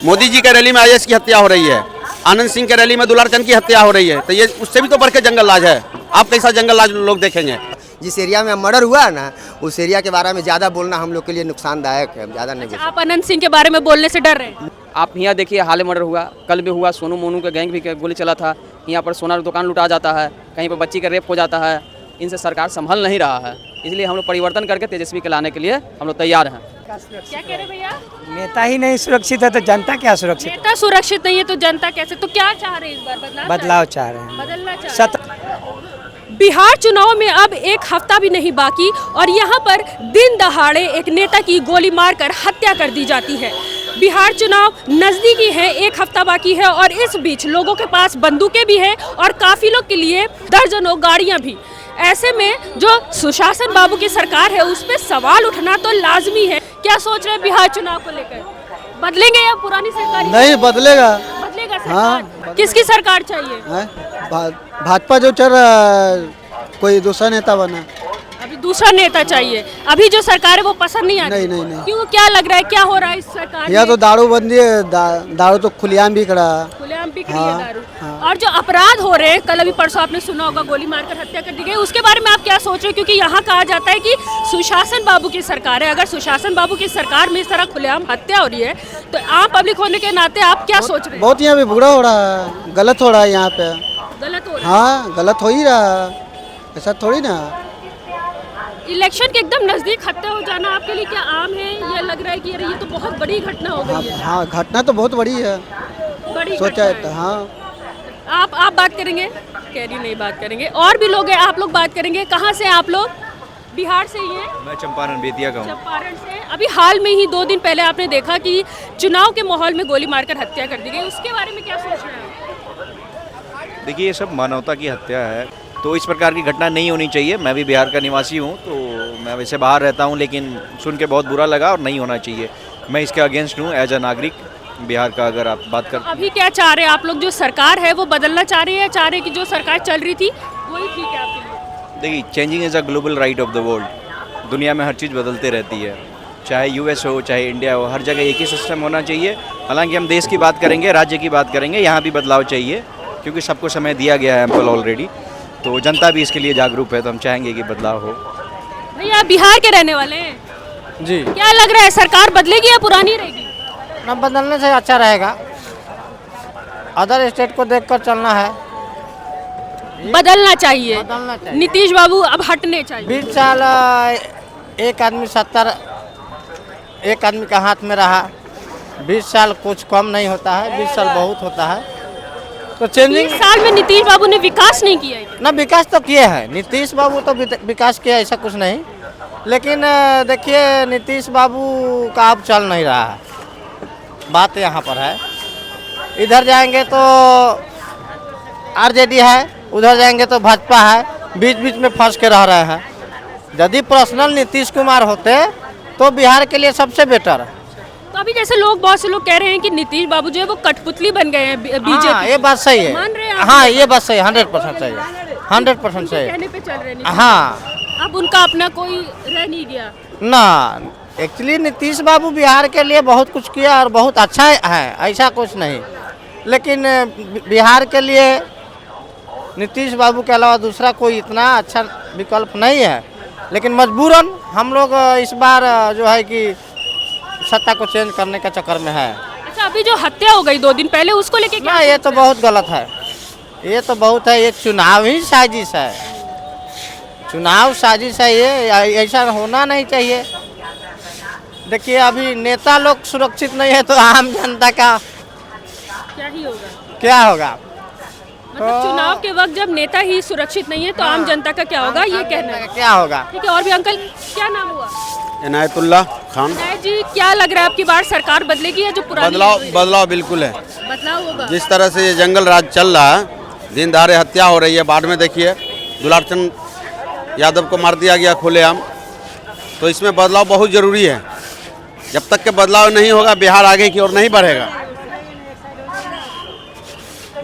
मोदी जी के रैली में आईएएस की हत्या हो रही है, आनंद सिंह के रैली में दुलारचंद की हत्या हो रही है, तो ये उससे भी तो बढ़ के जंगल राज है। आप कैसा जंगल राज लोग देखेंगे? जिस एरिया में मर्डर हुआ है ना, उस एरिया के बारे में ज़्यादा बोलना हम लोग के लिए नुकसानदायक है, ज़्यादा नहीं। आप अनंत सिंह के बारे में बोलने से डर रहे हैं? आप यहाँ देखिए, हाल मर्डर हुआ, कल भी हुआ, सोनू मोनू का गैंग भी गोली चला था। यहाँ पर सोना दुकान लुटा जाता है, कहीं पर बच्ची का रेप हो जाता है। इनसे सरकार संभल नहीं रहा है, इसलिए हम लोग परिवर्तन करके तेजस्वी के लाने के लिए हम लोग तैयार हैं। क्या कह रहे भैया? नेता ही नहीं सुरक्षित है तो जनता क्या सुरक्षित? नेता सुरक्षित नहीं है तो जनता कैसे? तो क्या चाह रहे हैं इस बार? बदलाव चाह रहे हैं। बदलना चाह रहे हैं। बिहार चुनाव में अब एक हफ्ता भी नहीं बाकी और यहाँ पर दिन दहाड़े एक नेता की गोली मारकर हत्या कर दी जाती है। बिहार चुनाव नज़दीकी है, एक हफ्ता बाकी है और इस बीच लोगों के पास बंदूकें भी हैं और काफिलों के लिए दर्जनों गाड़ियां भी। ऐसे में जो सुशासन बाबू की सरकार है उस पर सवाल उठना तो लाजमी है। क्या सोच रहे हैं बिहार चुनाव को लेकर? बदलेंगे या पुरानी सरकार? नहीं बदलेगा। बदलेगा सरकार। किसकी सरकार चाहिए? भाजपा जो चल रहा, कोई दूसरा नेता बना। अभी दूसरा नेता चाहिए। अभी जो सरकार है वो पसंद नहीं आ रही? नहीं। क्यों? क्या लग रहा है क्या हो रहा है इस सरकार में? यह तो दारू बंदी है, दारू तो खुलेआम भी करा। खुलेआम बिक रही है दारू। और जो अपराध हो रहे हैं, कल अभी परसों आपने सुना होगा गोली मारकर हत्या कर दी गई, उसके बारे में आप क्या सोच रहे हो? क्योंकि यहाँ कहा जाता है कि सुशासन बाबू की सरकार है। अगर सुशासन बाबू की सरकार में इस तरह खुलेआम हत्या हो रही है तो आम पब्लिक होने के नाते आप क्या सोच रहे हैं? बहुत यहाँ पे बुरा हो रहा है, गलत हो रहा है यहाँ पे। गलत हो रहा है? हाँ, गलत हो ही रहा है, ऐसा थोड़ी ना। इलेक्शन के एकदम नजदीक हत्या हो जाना आपके लिए क्या आम है? ये लग रहा है कि ये तो बहुत बड़ी घटना हो गई है। हाँ, घटना तो बहुत बड़ी है, बड़ी सोचा घटना है। है। हाँ, आप बात करेंगे? कह रही नहीं बात करेंगे। और भी लोग हैं, आप लोग बात करेंगे। कहाँ से आप लोग? बिहार से ही हैं? मैं चंपारण बेतिया का हूँ। चंपारण से। अभी हाल में ही 2 दिन पहले आपने देखा कि चुनाव के माहौल में गोली मारकर हत्या कर दी गई, उसके बारे में क्या सोच रहे हैं? देखिए, ये सब मानवता की हत्या है, तो इस प्रकार की घटना नहीं होनी चाहिए। मैं भी बिहार का निवासी हूँ, तो मैं वैसे बाहर रहता हूँ, लेकिन सुन के बहुत बुरा लगा और नहीं होना चाहिए। मैं इसके अगेंस्ट हूँ एज अ नागरिक बिहार का। अगर आप बात कर, अभी क्या चाह रहे हैं आप लोग? जो सरकार है वो बदलना चाह रहे हैं या चाह रहे हैं कि जो सरकार चल रही थी वही ठीक है आपके लिए? देखिए, changing is a global right of the world. दुनिया में हर चीज़ बदलते रहती है, चाहे यूएस हो चाहे इंडिया हो, हर जगह एक ही सिस्टम होना चाहिए। हालांकि हम देश की बात करेंगे, राज्य की बात करेंगे, यहाँ भी बदलाव चाहिए क्योंकि सबको समय दिया गया है एम्पल ऑलरेडी। तो जनता भी इसके लिए जागरूक है, तो हम चाहेंगे कि बदलाव हो। भैया आप बिहार के रहने वाले हैं जी। क्या लग रहा है सरकार बदलेगी या पुरानी रहेगी? न बदलने से अच्छा रहेगा, अदर स्टेट को देखकर चलना है। बदलना चाहिए। बदलना चाहिए। नीतीश बाबू अब हटने चाहिए। 20 साल एक आदमी 70 एक आदमी का हाथ में रहा। 20 साल कुछ कम नहीं होता है, 20 साल बहुत होता है। तो 20 साल में नीतीश बाबू ने विकास नहीं किया है क्या? ना, विकास तो किए हैं नीतीश बाबू, तो विकास किया ऐसा कुछ नहीं। लेकिन देखिए, नीतीश बाबू का अब चल नहीं रहा है, बात यहाँ पर है। इधर जाएंगे तो आरजेडी है, उधर जाएंगे तो भाजपा है, बीच बीच में फंस के रह रहे हैं। यदि पर्सनल नीतीश कुमार होते तो बिहार के लिए सबसे बेटर है। तो अभी जैसे लोग, बहुत से लोग कह रहे हैं कि नीतीश बाबू जो है वो कठपुतली बन गए हैं बीजेपी। हाँ, ये बात सही है। मान रहे हैं आप? हाँ, ये बात सही है, 100% सही है, 100% सही है। कहने पे चल रहे हैं। हाँ, अब उनका अपना कोई रह नहीं गया ना, एक्चुअली नीतीश बाबू बिहार के लिए बहुत कुछ किया और बहुत अच्छा है, ऐसा कुछ नहीं। लेकिन बिहार के लिए नीतीश बाबू के अलावा दूसरा कोई इतना अच्छा विकल्प नहीं है। लेकिन मजबूरन हम लोग इस बार जो है कि सत्ता को चेंज करने का चक्कर में है। अच्छा, अभी जो हत्या हो गई 2 दिन पहले, उसको लेके क्या? ना, ये तो बहुत गलत है, ये तो बहुत है, ये चुनाव ही साजिश है, चुनाव साजिश है, ये ऐसा होना नहीं चाहिए। देखिए, अभी नेता लोग सुरक्षित नहीं है तो आम जनता का क्या ही होगा? क्या होगा? मतलब चुनाव के वक्त जब नेता ही सुरक्षित नहीं है तो आम जनता का क्या होगा, ये कहना है। क्या होगा? ठीक है। और भी अंकल, क्या नाम हुआ? इनायतुल्लाह खान। नायक जी, क्या लग रहा है आपकी बार सरकार बदलेगी या जो पुरानी? बदलाव बिल्कुल है। बदलाव होगा। जिस तरह से ये जंगल राज चल रहा है, दिन दहाड़े हत्या हो रही है, बाढ़ में देखिए दुलारचंद यादव को मार दिया गया खुलेआम, तो इसमें बदलाव बहुत ज़रूरी है। जब तक के बदलाव नहीं होगा बिहार आगे की ओर नहीं बढ़ेगा।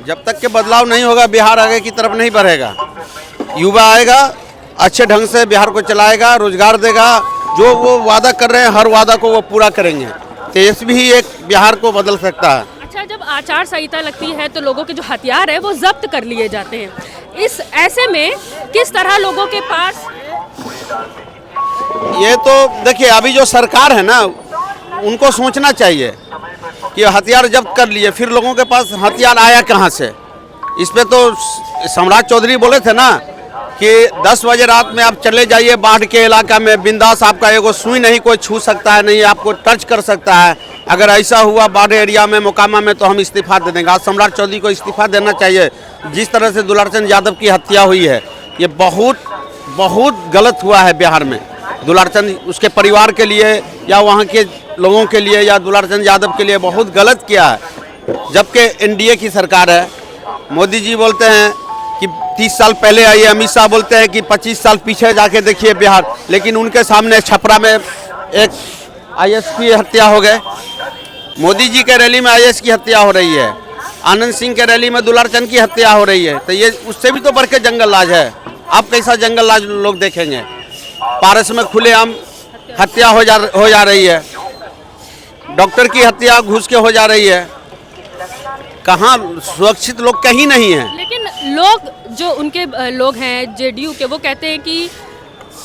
जब तक के बदलाव नहीं होगा बिहार आगे की तरफ नहीं बढ़ेगा। युवा आएगा, अच्छे ढंग से बिहार को चलाएगा, रोजगार देगा, जो वो वादा कर रहे हैं हर वादा को वो पूरा करेंगे। तेजस्वी ही एक बिहार को बदल सकता है। अच्छा, जब आचार संहिता लगती है तो लोगों के जो हथियार है वो जब्त कर लिए जाते हैं। इस ऐसे में किस तरह लोगों के पास ये तो देखिए, अभी जो सरकार है ना, उनको सोचना चाहिए कि हथियार जब्त कर लिए, फिर लोगों के पास हथियार आया कहाँ से। इस पे तो सम्राट चौधरी बोले थे ना कि 10 बजे रात में आप चले जाइए बाढ़ के इलाका में, बिंदास, आपका एगो सुई नहीं कोई छू सकता है, नहीं आपको टच कर सकता है। अगर ऐसा हुआ बाढ़ एरिया में, मोकामा में, तो हम इस्तीफा दे देंगे। आज सम्राट चौधरी को इस्तीफा देना चाहिए। जिस तरह से दुलारचंद यादव की हत्या हुई है, ये बहुत गलत हुआ है बिहार में। दुलारचंद, उसके परिवार के लिए या वहाँ के लोगों के लिए या दुलारचंद यादव के लिए बहुत गलत किया है। जबकि एनडीए की सरकार है, मोदी जी बोलते हैं कि 30 साल पहले आई है, अमित शाह बोलते हैं कि 25 साल पीछे जाके देखिए बिहार, लेकिन उनके सामने छपरा में एक आईएएस की हत्या हो गए, मोदी जी के रैली में आईएएस की हत्या हो रही है, आनंद सिंह के रैली में दुलारचंद की हत्या हो रही है। तो ये उससे भी तो बढ़ के जंगल राज है। आप कैसा जंगल राज लोग देखेंगे? पारस में खुलेआम हत्या हो जा रही है, डॉक्टर की हत्या घुस के हो जा रही है। कहाँ सुरक्षित लोग कहीं नहीं है। लेकिन लोग जो उनके लोग हैं जेडीयू के, वो कहते हैं कि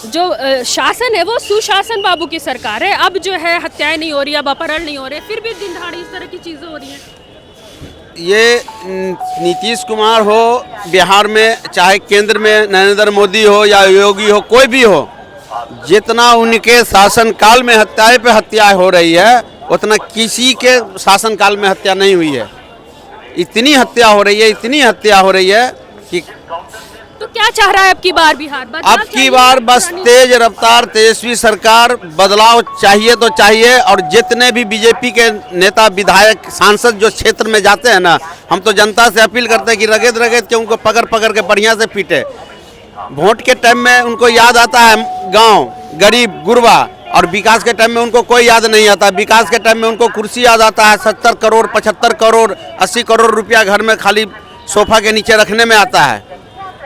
जो शासन है वो सुशासन बाबू की सरकार है। अब जो है हत्याएं नहीं हो रही, अब अपहरण नहीं हो रहे, फिर भी दिन दहाड़े इस तरह की चीज़ें हो रही हैं। ये नीतीश कुमार हो बिहार में, चाहे केंद्र में नरेंद्र मोदी हो या योगी हो, कोई भी हो, जितना उनके शासनकाल में हत्याएं पे हत्याएं हो रही है, उतना किसी के शासनकाल में हत्या नहीं हुई है। इतनी हत्या हो रही है, इतनी हत्या हो रही है कि तो क्या चाह रहा है अब की बार बिहार? अब की बार बस तेज रफ्तार तेजस्वी सरकार, बदलाव चाहिए तो चाहिए। और जितने भी बीजेपी के नेता, विधायक, सांसद जो क्षेत्र में जाते हैं ना, हम तो जनता से अपील करते हैं कि रगेद के उनको पकड़ के बढ़िया से पीटे। वोट के टाइम में उनको याद आता है गांव, गरीब, गुरबा, और विकास के टाइम में उनको कोई याद नहीं आता। विकास के टाइम में उनको कुर्सी याद आता है, 70 करोड़, 75 करोड़, 80 करोड़ रुपया घर में खाली सोफा के नीचे रखने में आता है।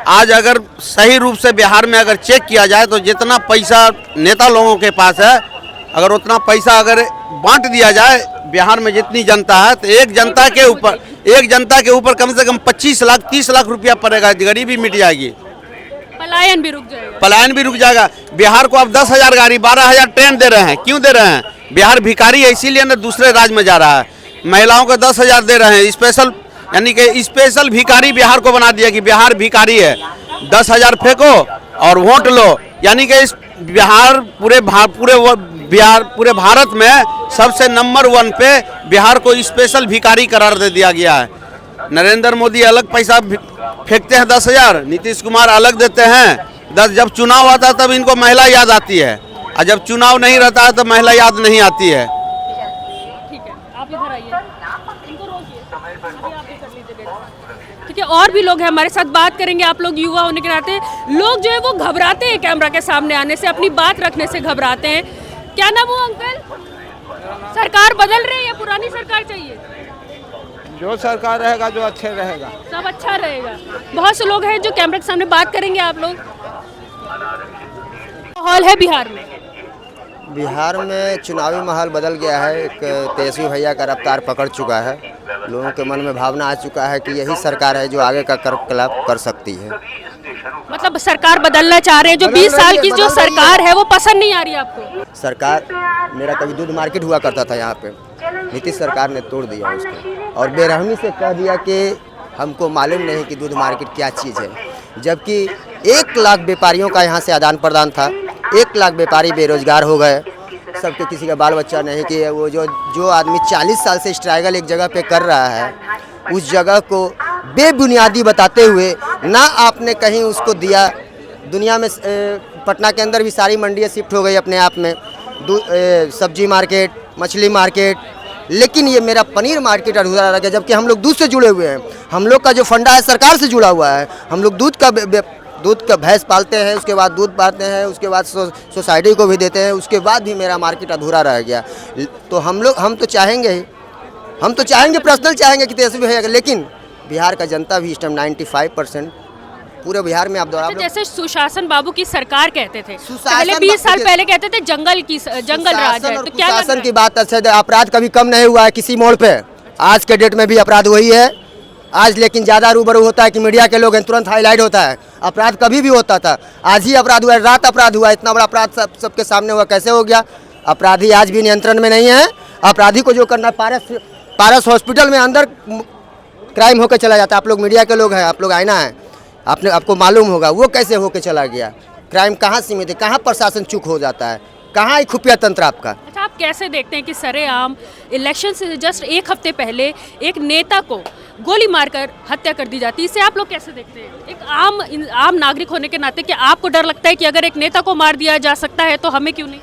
आज अगर सही रूप से बिहार में अगर चेक किया जाए तो जितना पैसा नेता लोगों के पास है, अगर उतना पैसा अगर बांट दिया जाए बिहार में जितनी जनता है, तो एक जनता के ऊपर कम से कम 25 लाख 30 लाख रुपया पड़ेगा, गरीबी मिट जाएगी, पलायन भी रुक जाएगा। बिहार को अब 10,000 गाड़ी, 12,000 ट्रेन दे रहे हैं। क्यों दे रहे हैं? बिहार भिखारी है, इसीलिए ना दूसरे राज्य में जा रहा है। महिलाओं को 10,000 दे रहे हैं, स्पेशल, यानी कि स्पेशल भिखारी बिहार को बना दिया कि बिहार भिखारी है। 10,000 फेंको और वोट लो, यानी कि इस बिहार पूरे भारत में सबसे नंबर 1 पे बिहार को स्पेशल भिखारी करार दे दिया गया है। नरेंद्र मोदी अलग पैसा फेंकते हैं 10,000, नीतीश कुमार अलग देते हैं 10। जब चुनाव आता है तब इनको महिला याद आती है, और जब चुनाव नहीं रहता है तो महिला याद नहीं आती है। ठीक है, आप इधर आइए, इनको रोकिए, अभी आप भी कर लीजिए। ठीक है, और भी लोग हैं हमारे साथ, बात करेंगे। आप लोग युवा होने के नाते, लोग जो है वो घबराते हैं कैमरा के सामने आने से, अपनी बात रखने से घबराते हैं। क्या नाम हो अंकल? सरकार बदल रही है या पुरानी सरकार चाहिए? जो सरकार रहेगा जो अच्छे रहेगा, सब अच्छा रहेगा। बहुत से लोग हैं जो कैमरे के सामने बात करेंगे। आप लोग, माहौल है बिहार में? बिहार में चुनावी माहौल बदल गया है। एक तेजस्वी भैया का रफ्तार पकड़ चुका है, लोगों के मन में भावना आ चुका है कि यही सरकार है जो आगे का कर्मकलाप कर सकती है। मतलब सरकार बदलना चाह रहे हैं, जो 20 साल की जो सरकार है वो पसंद नहीं आ रही आपको? सरकार, मेरा कभी दूध मार्केट हुआ करता था यहाँ पे, नीतीश सरकार ने तोड़ दिया उसको और बेरहमी से कह दिया कि हमको मालूम नहीं कि दूध मार्केट क्या चीज़ है। जबकि 1 लाख व्यापारियों का यहाँ से आदान प्रदान था, 1 लाख व्यापारी बेरोजगार हो गए, सबके किसी का बाल बच्चा नहीं। कि वो जो आदमी 40 साल से स्ट्रगल एक जगह पे कर रहा है, उस जगह को बेबुनियादी बताते हुए ना आपने कहीं उसको दिया। दुनिया में पटना के अंदर भी सारी मंडियाँ शिफ्ट हो गई अपने आप में, सब्जी मार्केट, मछली मार्केट, लेकिन ये मेरा पनीर मार्केट अधूरा रह गया। जबकि हम लोग दूध से जुड़े हुए हैं, हम लोग का जो फंडा है सरकार से जुड़ा हुआ है। हम लोग दूध का भैंस पालते हैं, उसके बाद दूध पालते हैं, उसके बाद सोसाइटी को भी देते हैं, उसके बाद भी मेरा मार्केट अधूरा रह गया। तो हम तो चाहेंगे पर्सनल चाहेंगे कि तेजस्वी भैया, लेकिन बिहार का जनता भी इस टाइम 95% पूरे बिहार में आप तो लोग जैसे सुशासन बाबू की सरकार कहते थे, सुशासन पहले 20 साल देखिए, पहले कहते थे जंगल राज है, और तो क्या लग कुशासन रहा की है? बात अच्छा है, अपराध कभी कम नहीं हुआ है किसी मोड़ पे। आज के डेट में भी अपराध वही है आज, लेकिन ज़्यादा रूबरू होता है कि मीडिया के लोग हैं, तुरंत हाईलाइट होता है। अपराध कभी भी होता था, आज ही अपराध हुआ है, रात अपराध हुआ, इतना बड़ा अपराध सबके सामने हुआ, कैसे हो गया? अपराधी आज भी नियंत्रण में नहीं है। अपराधी को जो करना है, पारस हॉस्पिटल में अंदर क्राइम होकर चला जाता है। आप लोग मीडिया के लोग हैं, आप लोग आईना है, आपको मालूम होगा वो कैसे होकर चला गया। क्राइम कहाँ सीमित है, कहाँ प्रशासन चूक हो जाता है, कहाँ ही खुफिया तंत्र आपका। अच्छा, आप कैसे देखते हैं कि सरेआम इलेक्शन से जस्ट एक हफ्ते पहले एक नेता को गोली मारकर हत्या कर दी जाती है, इसे आप लोग कैसे देखते हैं? एक आम नागरिक होने के नाते क्या आपको डर लगता है कि अगर एक नेता को मार दिया जा सकता है तो हमें क्यों नहीं?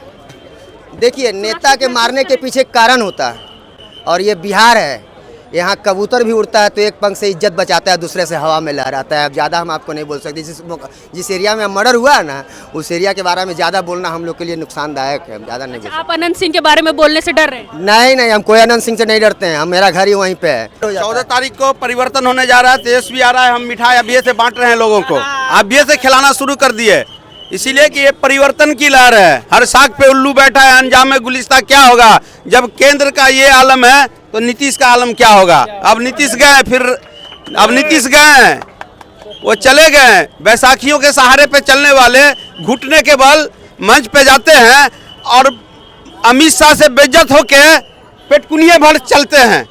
देखिए, नेता के मारने के पीछे कारण होता है, और ये बिहार है, यहाँ कबूतर भी उड़ता है तो एक पंख से इज्जत बचाता है, दूसरे से हवा में लहराता है। अब ज़्यादा हम आपको नहीं बोल सकते। जिस एरिया में मर्डर हुआ है ना, उस एरिया के बारे में ज़्यादा बोलना हम लोग के लिए नुकसानदायक है, हम ज़्यादा नहीं बोल सकते। आप अनंत सिंह के बारे में बोलने से डर रहे हैं? नहीं, हम कोई अनंत सिंह से नहीं डरते हैं, हम मेरा घर ही वहीं पे है। 14 तारीख को परिवर्तन होने जा रहा है, तेजस्वी आ रहा है, हम मिठाई अभी से बांट रहे हैं लोगों को, अभी से खिलाना शुरू कर दिए, इसीलिए कि ये परिवर्तन की लहर है। हर साग पे उल्लू बैठा है, अंजाम में गुलिस्ता क्या होगा? जब केंद्र का ये आलम है तो नीतीश का आलम क्या होगा? अब नीतीश गए, वो चले गए। बैसाखियों के सहारे पे चलने वाले घुटने के बल मंच पे जाते हैं और अमित शाह से बेइज्जत होके पेटकुनिये भर चलते हैं।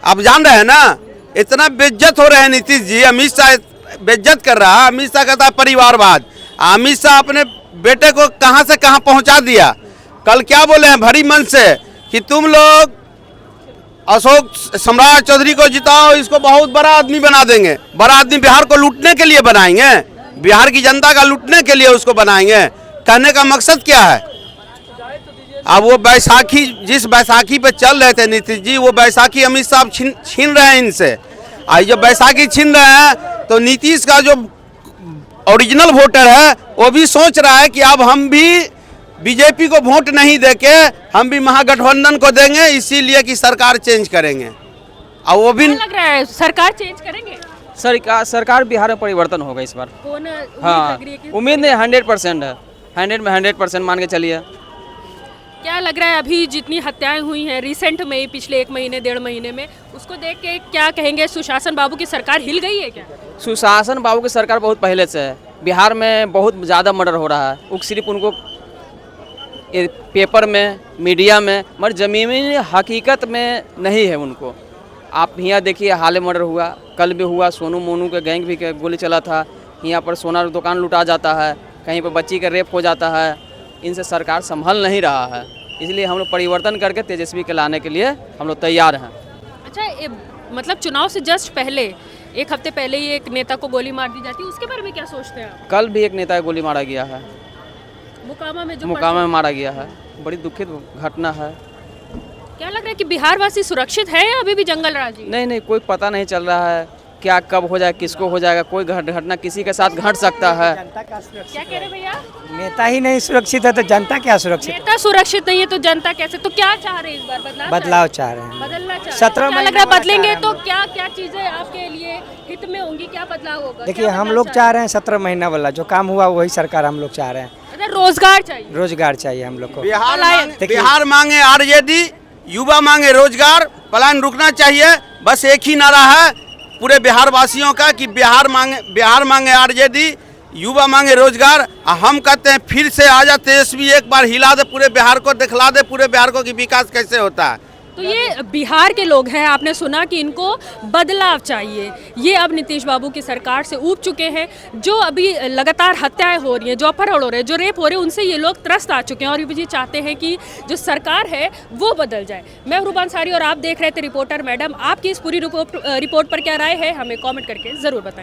आप जान रहे हैं ना, इतना बेइज्जत हो रहे हैं नीतीश जी। अमित शाह बेइज्जत कर रहा है, अमित शाह कहता है परिवारवाद। अमित शाह अपने बेटे को कहां से कहां पहुंचा दिया। कल क्या बोले हैं भरी मन से कि तुम लोग अशोक सम्राट चौधरी को जिताओ, इसको बहुत बड़ा आदमी बना देंगे। बड़ा आदमी बिहार को लूटने के लिए बनाएंगे, बिहार की जनता का लूटने के लिए उसको बनाएंगे। कहने का मकसद क्या है? अब वो बैसाखी, जिस बैसाखी पे चल रहे थे नीतीश जी, वो बैसाखी अमित शाह छीन रहे हैं इनसे। आज जब बैसाखी छीन रहे हैं तो नीतीश का जो ओरिजिनल वोटर है वो भी सोच रहा है कि अब हम भी बीजेपी को वोट नहीं देके हम भी महागठबंधन को देंगे, इसीलिए कि सरकार चेंज करेंगे। और वो भी लग रहा है सरकार चेंज करेंगे। सरकार बिहार में परिवर्तन होगा इस बार। कौन हाँ, लग रही है कि उम्मीद नहीं, 100% है, 100 में 100% मान के चलिए। क्या लग रहा है अभी जितनी हत्याएं हुई हैं रिसेंट में ही, पिछले 1 महीने 1.5 महीने में, उसको देख के क्या कहेंगे? सुशासन बाबू की सरकार हिल गई है क्या? सुशासन बाबू की सरकार बहुत पहले से है। बिहार में बहुत ज़्यादा मर्डर हो रहा है, वो सिर्फ उनको पेपर में, मीडिया में, मगर ज़मीनी हकीकत में नहीं है उनको। आप यहाँ देखिए, हाल में मर्डर हुआ, कल भी हुआ, सोनू मोनू के गैंग भी गोली चला था। यहाँ पर सोना दुकान लुटा जाता है, कहीं पर बच्ची का रेप हो जाता है। इनसे सरकार संभल नहीं रहा है, इसलिए हम लोग परिवर्तन करके तेजस्वी के लाने के लिए हम लोग तैयार हैं। अच्छा, मतलब चुनाव से जस्ट पहले, 1 हफ्ते पहले ही एक नेता को गोली मार दी जाती है, उसके बारे में क्या सोचते हैं आप? कल भी एक नेता को गोली मारा गया है, मुकामा में, जो मुकामा में मारा गया है। बड़ी दुखित घटना है। क्या लग रहा है कि बिहार वासी सुरक्षित है या अभी भी जंगल राज ही? नहीं, कोई पता नहीं चल रहा है क्या कब हो जाए, किसको हो जाएगा। कोई घटना किसी के साथ घट सकता है। क्या कह रहे भैया? नेता ही नहीं सुरक्षित है तो जनता क्या सुरक्षित? नेता सुरक्षित नहीं है तो जनता कैसे? तो क्या चाह रहे हैं इस बार? बदलाव चाह रहे हैं। बदलना चाह रहे हैं। 17 क्या लग रहा है बदलेंगे तो क्या क्या चीजें आपके लिए हित में होंगी? क्या बदलाव होगा? देखिए, हम लोग चाह रहे हैं 17 महीना वाला जो काम हुआ वही सरकार हम लोग चाह रहे हैं। रोजगार चाहिए, रोजगार चाहिए हम लोग को। बिहार मांगे आरजेडी, युवा मांगे रोजगार, पलायन रुकना चाहिए। बस एक ही नारा है पूरे बिहार वासियों का कि बिहार मांगे आरजेडी, युवा मांगे रोजगार। हम कहते हैं फिर से आजा तेजस्वी, एक बार हिला दे पूरे बिहार को, दिखला दे पूरे बिहार को कि विकास कैसे होता है। तो ये बिहार के लोग हैं, आपने सुना कि इनको बदलाव चाहिए। ये अब नीतीश बाबू की सरकार से ऊब चुके हैं। जो अभी लगातार हत्याएं हो रही हैं, जो अपहरण हो रहे हैं, जो रेप हो रहे हैं, उनसे ये लोग त्रस्त आ चुके हैं और ये चाहते हैं कि जो सरकार है वो बदल जाए। मैं रूबा अंसारी और आप देख रहे थे रिपोर्टर मैडम। आपकी इस पूरी रिपोर्ट पर क्या राय है, हमें कॉमेंट करके ज़रूर बताएं।